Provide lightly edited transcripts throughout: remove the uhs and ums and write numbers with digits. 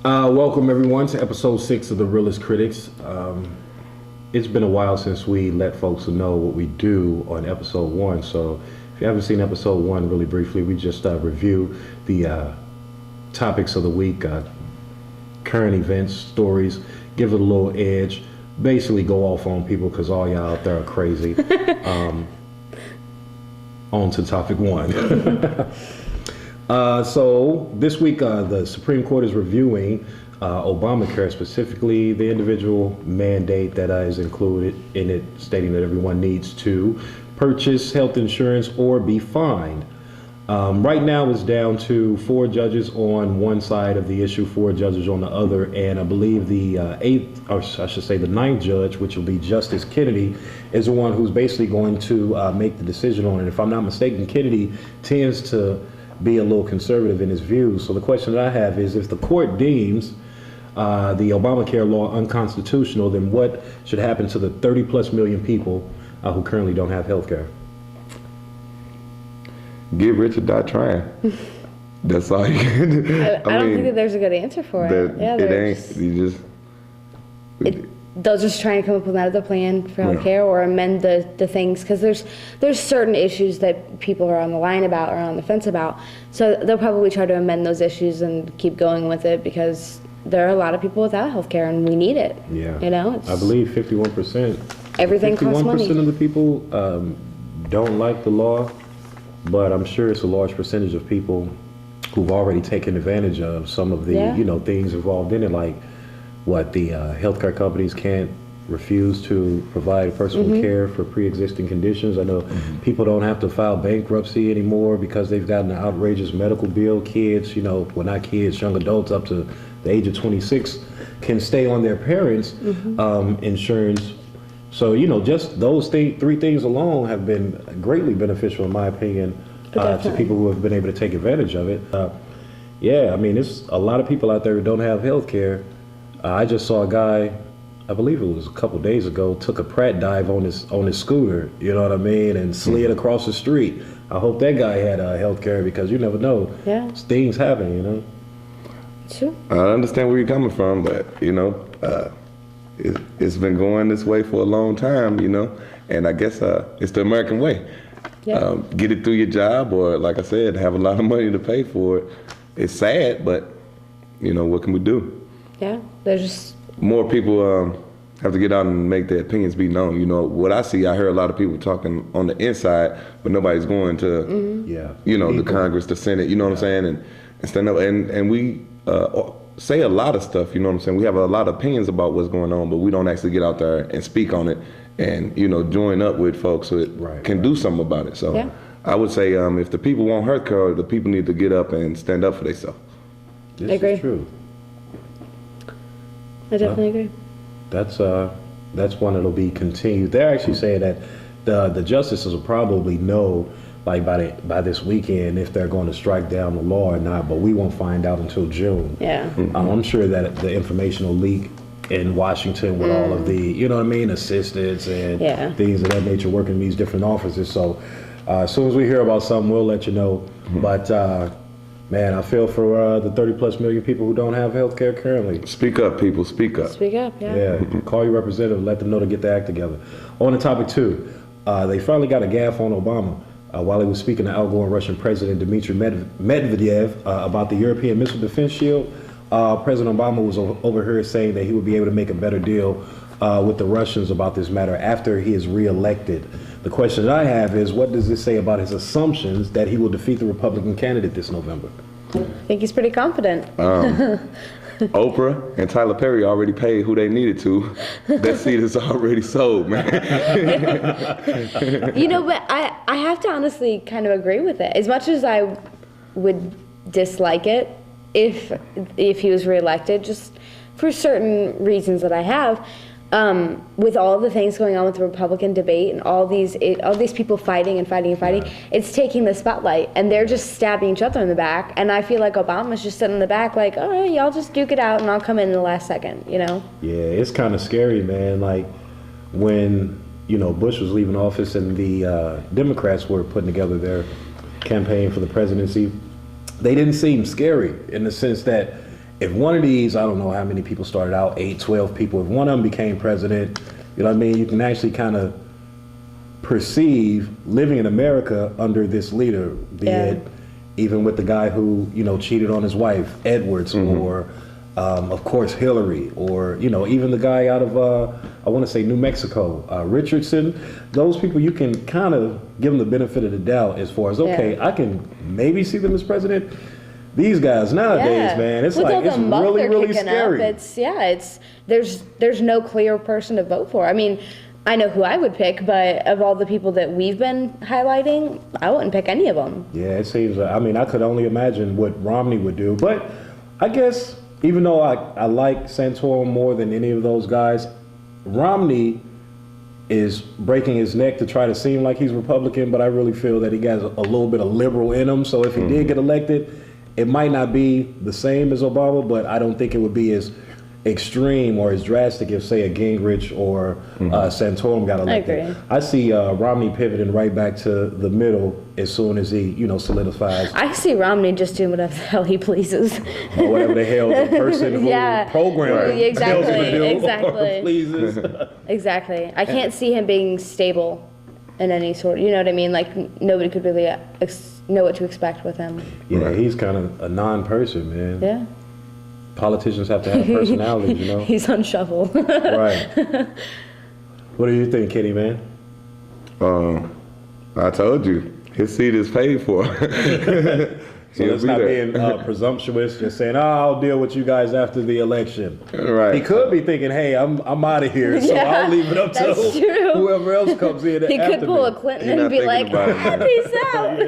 Welcome everyone to episode 6 of the Realest Critics. It's been a while since we let folks know what we do on episode 1, so if you haven't seen episode 1 really briefly, we just review the topics of the week, current events, stories, give it a little edge, basically go off on people because all y'all out there are crazy. On to topic 1. So this week the Supreme Court is reviewing Obamacare, specifically the individual mandate that is included in it, stating that everyone needs to purchase health insurance or be fined. Right now it's down to 4 judges on one side of the issue, 4 judges on the other, and I believe the 8th, or I should say the 9th judge, which will be Justice Kennedy, is the one who's basically going to make the decision on it. If I'm not mistaken, Kennedy tends to be a little conservative in his views. So the question that I have is, if the court deems the Obamacare law unconstitutional, then what should happen to the 30+ million people who currently don't have health care? Get rich or die trying. That's all you can do. I don't think that there's a good answer for it. Yeah, it ain't. You just... They'll just try and come up with another plan for healthcare or amend the things, because there's certain issues that people are on the line about or on the fence about. So they'll probably try to amend those issues and keep going with it, because there are a lot of people without healthcare and we need it. Yeah. You know, I believe 51%. Everything costs money. 51% of the people don't like the law, but I'm sure it's a large percentage of people who've already taken advantage of some of the things involved in it, like what the healthcare companies can't refuse to provide personal care for pre-existing conditions. I know people don't have to file bankruptcy anymore because they've gotten an outrageous medical bill. Kids, well, not kids, young adults up to the age of 26 can stay on their parents' insurance. So, just those 3 things alone have been greatly beneficial, in my opinion, to people who have been able to take advantage of it. There's a lot of people out there who don't have health care. I just saw a guy, I believe it was a couple days ago, took a Pratt dive on his scooter, you know what I mean, and slid across the street. I hope that guy had health care, because you never know. Yeah. Things happen, Sure. I understand where you're coming from, but, it's been going this way for a long time, and I guess it's the American way. Yeah. Get it through your job, or, like I said, have a lot of money to pay for it. It's sad, but, what can we do? Yeah, there's just... More people have to get out and make their opinions be known. What I see, I hear a lot of people talking on the inside, but nobody's going to, the Congress, the Senate, what I'm saying, and stand up. And we say a lot of stuff, what I'm saying. We have a lot of opinions about what's going on, but we don't actually get out there and speak on it and, join up with folks who can do something about it. So I would say if the people want health care, the people need to get up and stand up for themselves. This is true. I definitely agree. That's one that'll be continued. They're actually saying that the justices will probably know, like, by this weekend, if they're going to strike down the law or not, but we won't find out until June. Yeah. I'm sure that the information will leak in Washington with all of the, assistants and things of that nature working in these different offices. So as soon as we hear about something, we'll let you know. But man, I feel for the 30+ million people who don't have health care currently. Speak up, people. Speak up. Speak up, Yeah, call your representative, let them know to get their act together. On to topic 2, they finally got a gaffe on Obama while he was speaking to outgoing Russian President Dmitry Medvedev about the European Missile Defense Shield. President Obama was overheard saying that he would be able to make a better deal with the Russians about this matter after he is reelected. The question that I have is, what does this say about his assumptions that he will defeat the Republican candidate this November? I think he's pretty confident. Oprah and Tyler Perry already paid who they needed to. That seat is already sold, man. But I have to honestly kind of agree with it. As much as I would dislike it if he was reelected, just for certain reasons that I have, with all the things going on with the Republican debate and all these people fighting, it's taking the spotlight, and they're just stabbing each other in the back. And I feel like Obama's just sitting in the back like, all right, y'all just duke it out and I'll come in the last second, Yeah, it's kind of scary, man. Like when, Bush was leaving office and the Democrats were putting together their campaign for the presidency, they didn't seem scary in the sense that if one of these, I don't know how many people started out, 8, 12 people, if one of them became president, you know what I mean, you can actually kind of perceive living in America under this leader, be it even with the guy who, you know, cheated on his wife, Edwards, or of course Hillary, or, you know, even the guy out of, I want to say New Mexico, Richardson. Those people, you can kind of give them the benefit of the doubt as far as, okay, I can maybe see them as president. These guys nowadays, man, it's with like, it's really, really scary. It's there's no clear person to vote for. I mean, I know who I would pick, but of all the people that we've been highlighting, I wouldn't pick any of them. Yeah, it seems, I mean, I could only imagine what Romney would do. But I guess, even though I like Santorum more than any of those guys, Romney is breaking his neck to try to seem like he's Republican, but I really feel that he has a little bit of liberal in him. So if he did get elected, it might not be the same as Obama, but I don't think it would be as extreme or as drastic if, say, a Gingrich or Santorum got elected. I agree. I see Romney pivoting right back to the middle as soon as he, you know, solidifies. I see Romney just doing whatever the hell he pleases. Or whatever the hell the person who programmed him tells him to do or pleases. Exactly. I can't see him being stable in any sort. You know what I mean? Like, nobody could really know what to expect with him. Yeah, he's kind of a non-person, man. Yeah. Politicians have to have personality, you know? He's on shovel. Right. What do you think, Kenny, man? I told you, his seat is paid for. So let's not being presumptuous, just saying, I'll deal with you guys after the election. Right. He could be thinking, hey, I'm out of here, so I'll leave it up to whoever else comes in He after could pull me. a Clinton and be like, peace out.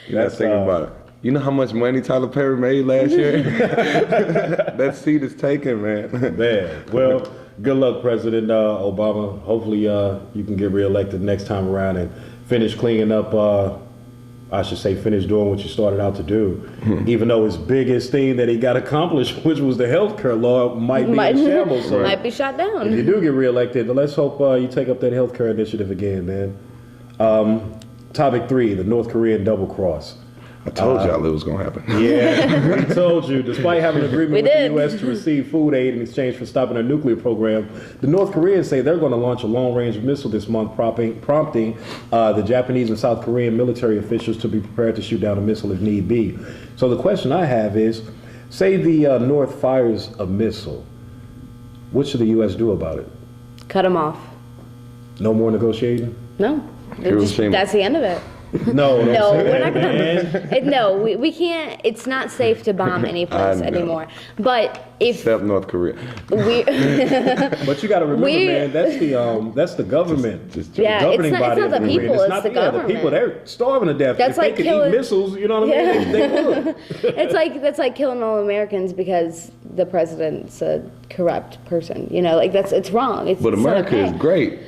You're not thinking about it. You know how much money Tyler Perry made last year? That seat is taken, man. Man, well, good luck, President Obama. Hopefully you can get reelected next time around and finish cleaning up, I should say finish doing what you started out to do. Even though his biggest thing that he got accomplished, which was the healthcare law, might be in shambles. So might be shot down. if you do get reelected, let's hope you take up that healthcare initiative again, man. Topic 3, the North Korean double cross. I told y'all it was going to happen. Yeah, we told you. Despite having an agreement with the U.S. to receive food aid in exchange for stopping their nuclear program, the North Koreans say they're going to launch a long-range missile this month, prompting the Japanese and South Korean military officials to be prepared to shoot down a missile if need be. So the question I have is, say the North fires a missile, what should the U.S. do about it? Cut him off. No more negotiating? No. That's the end of it. No, we're not gonna. No, we can't. It's not safe to bomb any place anymore. But if except North Korea, but you got to remember, man, that's the government. The governing body. It's not the people. It's the government. The people, they're starving to death. That's if like they could eat missiles, you know what I mean? They would. That's like killing all Americans because the president's a corrupt person. You know, like it's wrong. But America is great.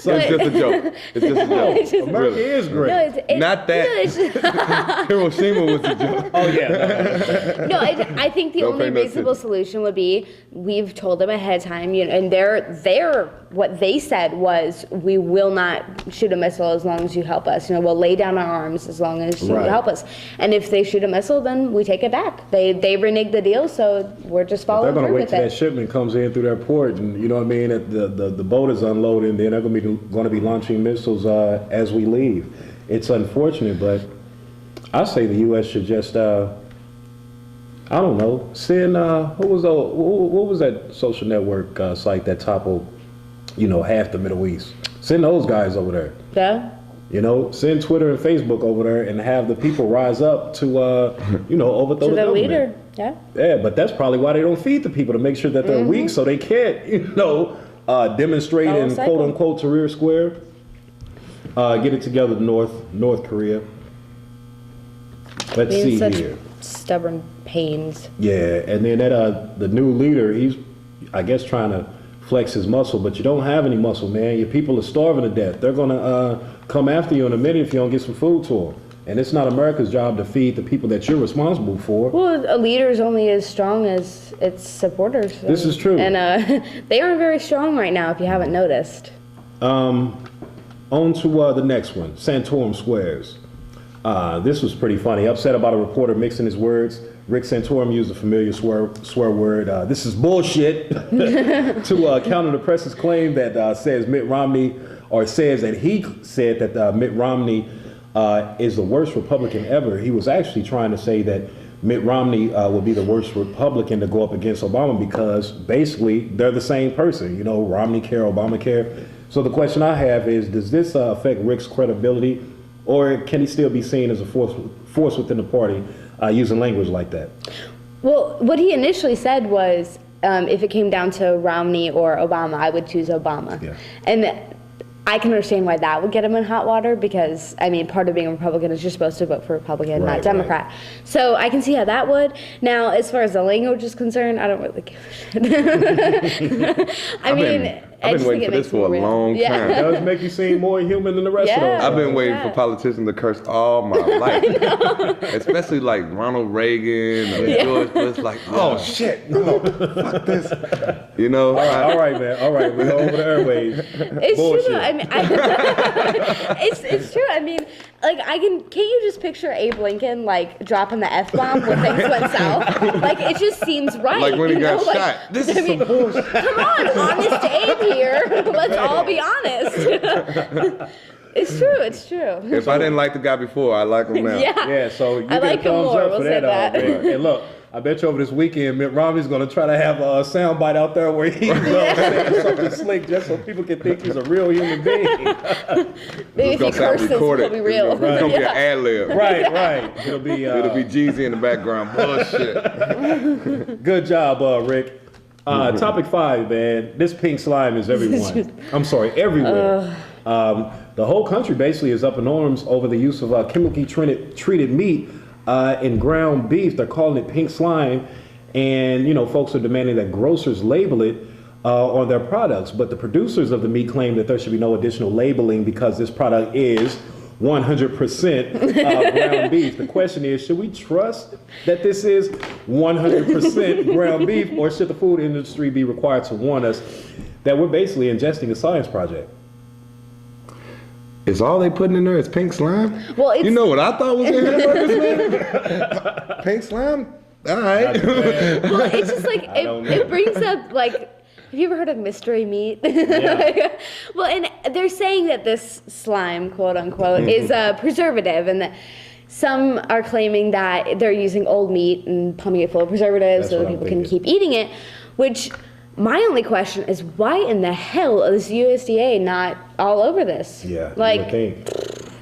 So it's just a joke. It's just a joke. America is great. No, not that. Hiroshima was a joke. Oh yeah. No, I think the only reasonable solution would be we've told them ahead of time, you know, and they're what they said was we will not shoot a missile as long as you help us. You know, we'll lay down our arms as long as you help us. And if they shoot a missile, then we take it back. They reneged the deal, so we're just following through with it. They're going to wait till that shipment comes in through their port, and you know what I mean. The boat is unloading, then they're going to be launching missiles as we leave. It's unfortunate, but I say the U.S. should just. I don't know. Send what was that social network site that toppled, you know, half the Middle East? Send those guys over there. Yeah. You know, send Twitter and Facebook over there and have the people rise up to, you know, overthrow the government. Leader. Yeah. Yeah, but that's probably why they don't feed the people, to make sure that they're weak, so they can't, you know, demonstrate in quote unquote Tahrir Square. Get it together, North Korea. Let's see here. Stubborn pains. Yeah, and then that the new leader, he's, I guess, trying to flex his muscle, but you don't have any muscle, man. Your people are starving to death. They're gonna come after you in a minute if you don't get some food to them. And it's not America's job to feed the people that you're responsible for. Well, a leader is only as strong as its supporters. This is true. And they aren't very strong right now, if you haven't noticed. On to the next one, Santorum Squares. This was pretty funny. Upset about a reporter mixing his words, Rick Santorum used a familiar swear word. This is bullshit to counter the press's claim that says Mitt Romney, or says that he said that Mitt Romney is the worst Republican ever. He was actually trying to say that Mitt Romney would be the worst Republican to go up against Obama because basically they're the same person. You know, Romney care, Obamacare. So the question I have is, does this affect Rick's credibility, or can he still be seen as a force within the party using language like that? Well, what he initially said was, if it came down to Romney or Obama, I would choose Obama. Yeah. And I can understand why that would get him in hot water because, I mean, part of being a Republican is you're supposed to vote for Republican, not Democrat. Right. So I can see how that would. Now, as far as the language is concerned, I don't really give a shit. I've been waiting for this for a long time. It does make you seem more human than the rest of us. I've been waiting for politicians to curse all my life. Especially like Ronald Reagan or George Bush, like, oh shit, no, fuck this. You know? All right, man. All right, we're over the airwaves. It's Bullshit. true. I mean, it's true. I mean, like, can't you just picture Abe Lincoln, like, dropping the F-bomb when things went south? Like, it just seems right. Like when he got shot. Like, This is some bullshit. Come on, honest Abe here. Let's all be honest. It's true. It's true. If I didn't like the guy before, I like him now. Yeah, so you I get like a thumbs him more. up We'll for say that. that. And look, I bet you over this weekend, Mitt Romney's going to try to have a soundbite out there where he's saying something slick just so people can think he's a real human being. Maybe if he curses, it'll be real. It's going to be an ad-lib. Right. It'll be Jeezy in the background. Bullshit. Good job, Rick. Topic 5, man. This pink slime is everyone. I'm sorry, everywhere. The whole country basically is up in arms over the use of chemically treated meat in ground beef. They're calling it pink slime, and folks are demanding that grocers label it on their products. But the producers of the meat claim that there should be no additional labeling because this product is 100% ground beef. The question is, should we trust that this is 100% ground beef, or should the food industry be required to warn us that we're basically ingesting a science project? Is all they putting in there is pink slime? Well, you know what I thought was in hamburgers, man? Pink slime? All right. Well, it's just like, it brings up, like, have you ever heard of mystery meat? Yeah. Well, and they're saying that this slime, quote unquote, is a preservative, and that some are claiming that they're using old meat and pumping it full of preservatives so that people can keep eating it, which my only question is, why in the hell is USDA not all over this? Yeah, like,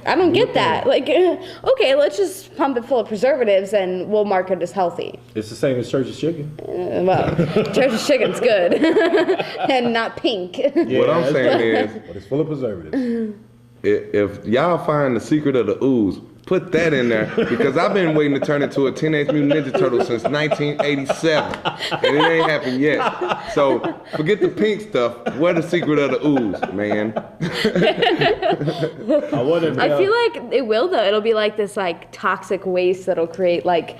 I don't get that. Like, okay, let's just pump it full of preservatives and we'll market it as healthy. It's the same as Church's chicken. Well, Church's chicken's good and not pink. Yeah, what I'm saying is, but it's full of preservatives. If y'all find the secret of the ooze, put that in there, because I've been waiting to turn into a Teenage Mutant Ninja Turtle since 1987, and it ain't happened yet. So forget the pink stuff. What the secret of the ooze, man? I feel like it will though. It'll be like this like toxic waste that'll create like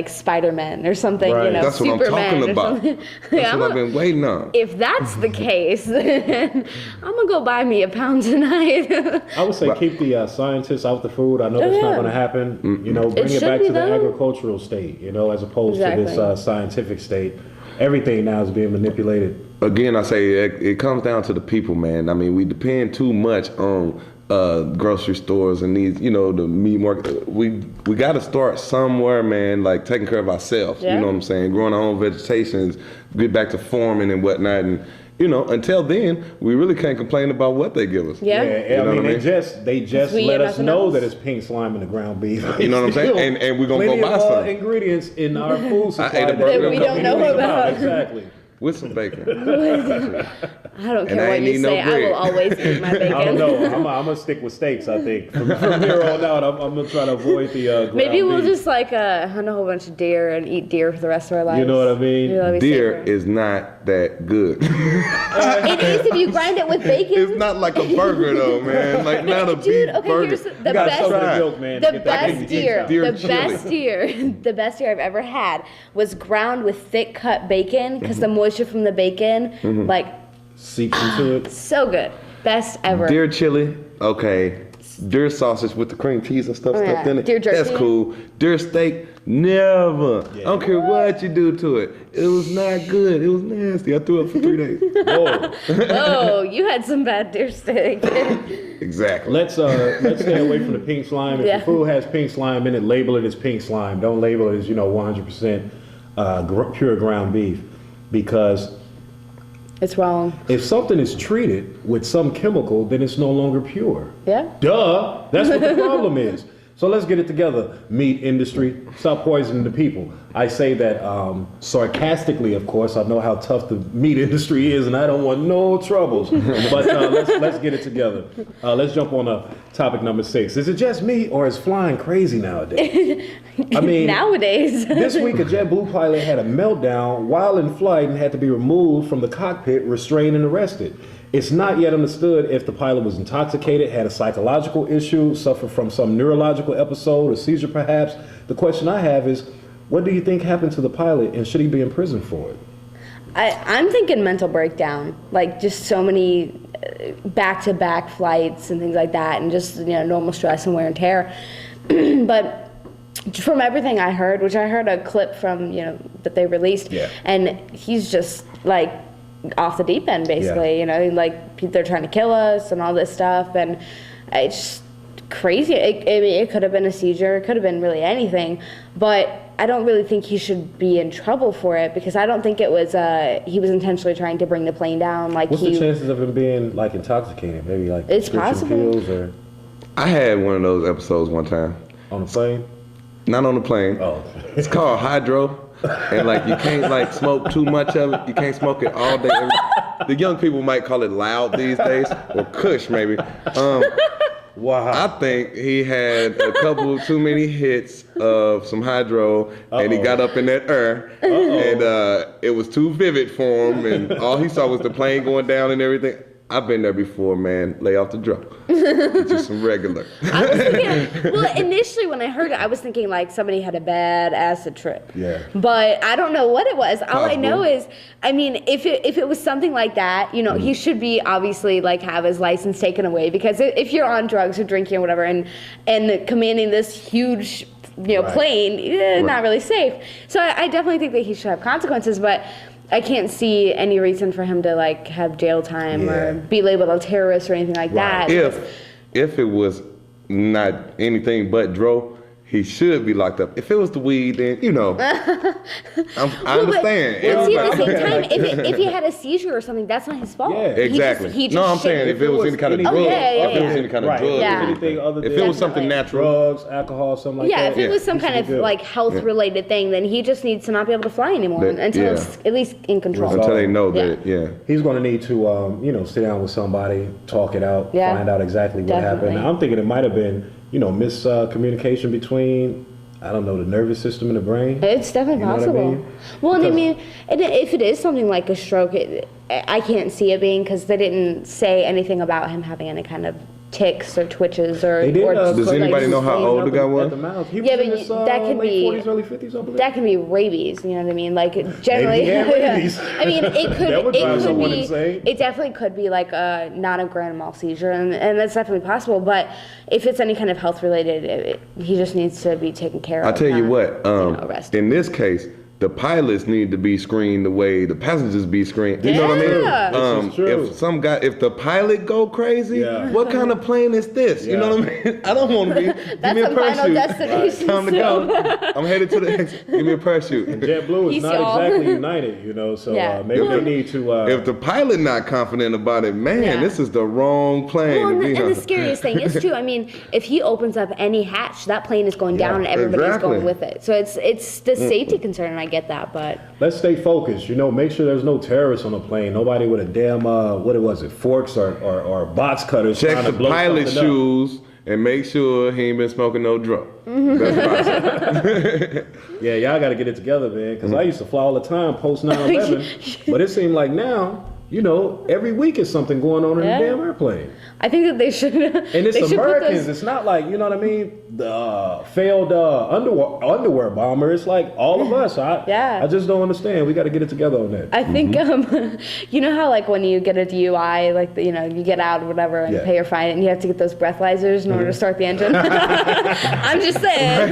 Spider-Man or something. Right. That's Superman what I'm talking about. That's what I've been waiting on. If that's the case, then I'm gonna go buy me a pound tonight. I would say keep the scientists out the food. I know that's not going to happen. Bring it back to the agricultural state, as opposed to this scientific state. Everything now is being manipulated. Again, I say it comes down to the people, man. I mean, we depend too much on grocery stores and these, the meat market. We got to start somewhere, man, like taking care of ourselves. Yeah. You know what I'm saying? Growing our own vegetations, get back to farming and whatnot. And, until then, we really can't complain about what they give us. Yeah. I mean, they just let us know that it's pink slime in the ground beef. You know what I'm saying? And we're going to go buy some. Ingredients in our food supply that we don't know about. Exactly. With some bacon. I don't care what you say. I will always eat my bacon. I don't know. I'm gonna stick with steaks. I think from here on out, I'm gonna try to avoid the. Maybe we'll just hunt a whole bunch of deer and eat deer for the rest of our lives. You know what I mean? Deer is not that good. It is if you grind it with bacon. It's not like a burger though, man. Like not a beef burger. Here's the best deer. The best deer I've ever had was ground with thick cut bacon, because the moisture from the bacon seeps into it. So good. Best ever. Deer chili, okay. deer sausage with the cream cheese and stuff stuffed in it. Deer jerky. That's cool. Deer steak, never. I don't care what you do to it. It was not good. It was nasty. I threw up for 3 days. Whoa. Oh, you had some bad deer steak. Exactly. Let's stay away from the pink slime. If Yeah. your food has pink slime in it, label it as pink slime. Don't label it as 100% pure ground beef, because It's wrong. if something is treated with some chemical, then it's no longer pure. Yeah. Duh. That's what the problem is. So let's get it together, meat industry. Stop poisoning the people. I say that sarcastically, of course. I know how tough the meat industry is, and I don't want no troubles. But let's get it together. Let's jump on topic number 6. Is it just me, or is flying crazy nowadays? I mean, nowadays. this week a JetBlue pilot had a meltdown while in flight and had to be removed from the cockpit, restrained and arrested. It's not yet understood if the pilot was intoxicated, had a psychological issue, suffered from some neurological episode, a seizure perhaps. The question I have is, what do you think happened to the pilot, and should he be in prison for it? I'm thinking mental breakdown, like just so many back-to-back flights and things like that, and just normal stress and wear and tear. But from everything I heard, which I heard a clip from that they released, and he's just like off the deep end basically. Like they're trying to kill us and all this stuff, and it's just crazy. It could have been a seizure, it could have been really anything, but I don't really think he should be in trouble for it, because I don't think it was he was intentionally trying to bring the plane down. Like, what's the chances of him being like intoxicated? Maybe like it's prescription possible. pills, or I had one of those episodes one time. on the plane? Not on the plane. Oh. It's called hydro. And like you can't like smoke too much of it. You can't smoke it all day. The young people might call it loud these days, or kush maybe. Wow. I think he had a couple too many hits of some hydro, and he got up in that air, and it was too vivid for him, and all he saw was the plane going down and everything. I've been there before, man. Lay off the drug. Just some regular. I was thinking, well, initially when I heard it, I was thinking like somebody had a bad acid trip. Yeah. But I don't know what it was. All I know Possible. is, I mean, if it was something like that, he should be obviously like have his license taken away, because if you're on drugs or drinking or whatever and commanding this huge plane, not really safe. So I definitely think that he should have consequences, but I can't see any reason for him to like have jail time or be labeled a terrorist or anything like that. If it was not anything but dro, he should be locked up. If it was the weed, then I understand. But see, at the same Everybody- time, if he had a seizure or something, that's not his fault. Yeah. Exactly. He just No, I'm saying if it was any kind of drug, anything- if it was any kind of Right. drug, Yeah. Anything other than if it was something Definitely. natural, drugs, alcohol, something like Yeah, that. if it was some he should kind of be good. like health-related thing, then he just needs to not be able to fly anymore until it's at least in control. until they know Yeah. that, He's going to need to, sit down with somebody, talk it out, Yeah. find out exactly what happened. Definitely. Now, I'm thinking it might have been, miscommunication between, I don't know, the nervous system and the brain. It's definitely You know what I possible. mean? Well, and I Because- mean, if it is something like a stroke, I can't see it being, because they didn't say anything about him having any kind of tics or twitches or. They did, or Does anybody know how old the guy was? At the mouth. He was Yeah, in but his, that could late be- 40s, early 50s, I believe. That can be rabies, you know what I mean? Like generally, Maybe he had rabies. I mean, it could That would drive someone be. insane. It definitely could be like not a grand mal seizure, and that's definitely possible. But if it's any kind of health related, he just needs to be taken care of. I'll tell you not, what, arrested. in this case, the pilots need to be screened the way the passengers be screened. You know what I Yeah. mean? This is true. If the pilot go crazy, Yeah. what kind of plane is this? You know what I mean? I don't want to be. Give That's me a some Final parachute. Destination Time to go. I'm headed to the exit. Give me a parachute. JetBlue is He's not y'all. exactly united, so Yeah. maybe they need to. If the pilot not confident about it, man, Yeah. this is the wrong plane Well, to and be the on. scariest thing is too. I mean, if he opens up any hatch, that plane is going down, and everybody's exactly. going with it. So it's the safety concern, and I get that, but Let's stay focused. Make sure there's no terrorists on the plane. Nobody with a damn what was it, forks or box cutters. Check trying the to blow pilot's something up. shoes and make sure he ain't been smoking no drug. That's possible. Yeah, y'all got to get it together, man. Because I used to fly all the time post 9/11, but it seemed like now, every week is something going on in the damn airplane. I think that they should. And it's Americans. It's not like, you know what I mean? The failed underwear bomber. It's like all of us. I just don't understand. We got to get it together on that. I think, you know how like when you get a DUI, like, you get out or whatever and pay your fine and you have to get those breathalyzers in order to start the engine? I'm just saying.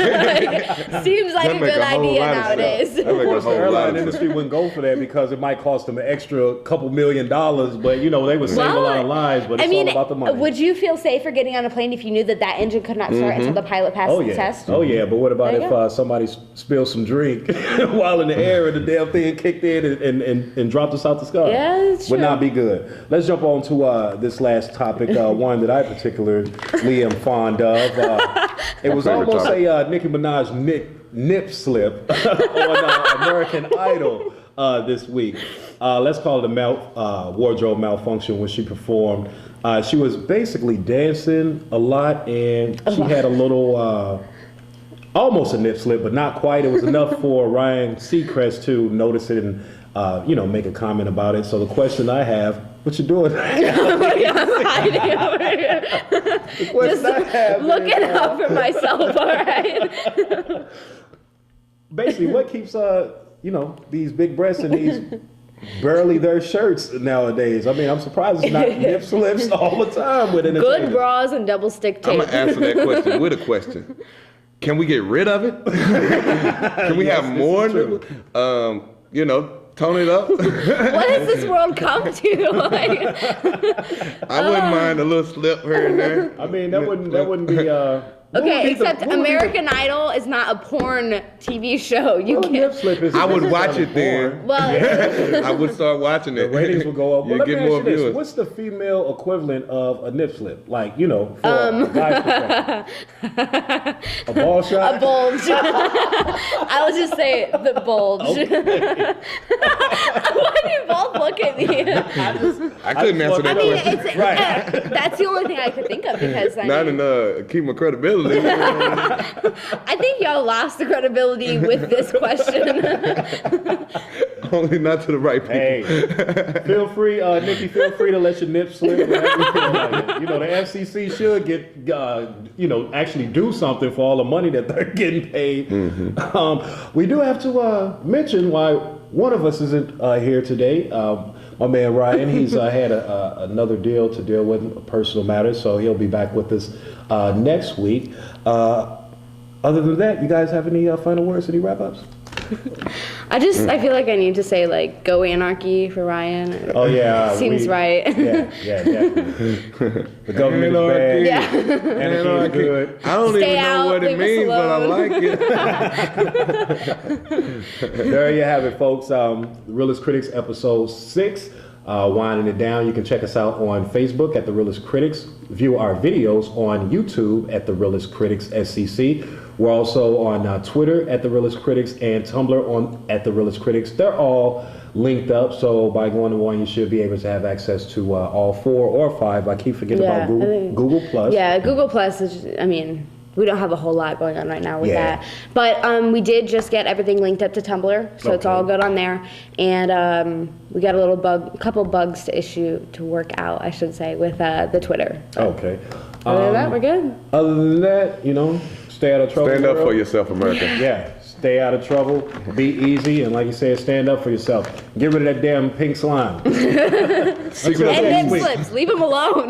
Seems like a good idea nowadays. Of course, the airline industry wouldn't go for that because it might cost them an extra couple $1 million, but they would save a lot of lives, but it's all about the money. Would you feel safer getting on a plane if you knew that engine could not start until the pilot passed the test? Oh yeah, but what about if somebody spilled some drink while in the air and the damn thing kicked in and dropped us out the sky? Yeah, that's true. Would not be good. Let's jump on to this last topic, one that I particularly am fond of. It was almost a Nicki Minaj nip slip on American Idol this week. Let's call it a wardrobe malfunction when she performed. She was basically dancing a lot, and she had a little, almost a nip slip, but not quite. It was enough for Ryan Seacrest to notice it and, make a comment about it. So the question I have, what you doing? I'm hiding over here. Just looking out for myself, all right? Basically, what keeps, these big breasts and these barely their shirts nowadays? I mean, I'm surprised it's not nip slips all the time with entertainers. Good bras and double stick tape. I'm going to answer that question with a question. Can we get rid of it? Can we have more? Tone it up. What has this world come to? I wouldn't mind a little slip here and there. I mean, that wouldn't be. Okay, except American Idol is not a porn TV show. I would watch it then. Well, I would start watching it. The ratings will go up. You get more viewers. What's the female equivalent of a nip slip? Like, for a guy's performance? A ball shot? A bulge. I would just say the bulge. Okay. Why do you both look at me? I couldn't answer that question. Right. That's the only thing I could think of because keep my credibility. I think y'all lost the credibility with this question. Only not to the right people. Hey, feel free, Nikki. Feel free to let your nip slip. The FCC should get, actually do something for all the money that they're getting paid. Mm-hmm. We do have to mention why one of us isn't here today. My man Ryan, he's had another deal to deal with, a personal matter, so he'll be back with us next week. Other than that, you guys have any final words, any wrap-ups? I feel like I need to say, go anarchy for Ryan. Oh, yeah. Seems right. Yeah, definitely. The government is bad. Yeah. Anarchy is good. I don't even know what it means, but I like it. There you have it, folks. Realist Critics episode 6. Winding it down. You can check us out on Facebook at The Realest Critics. View our videos on YouTube at The Realest Critics SCC. We're also on Twitter at The Realest Critics and Tumblr at The Realest Critics. They're all linked up, so by going to one, you should be able to have access to all 4 or 5. I keep forgetting about Google Plus. Yeah, Google Plus is, we don't have a whole lot going on right now with that. But we did just get everything linked up to Tumblr, so it's all good on there. And we got a couple bugs to work out, I should say, with the Twitter. So okay. Other than that, we're good. Other than that, stay out of trouble. Stand up for yourself, America. Yeah, stay out of trouble. Be easy, and like you said, stand up for yourself. Get rid of that damn pink slime. And nip slips. Leave them alone.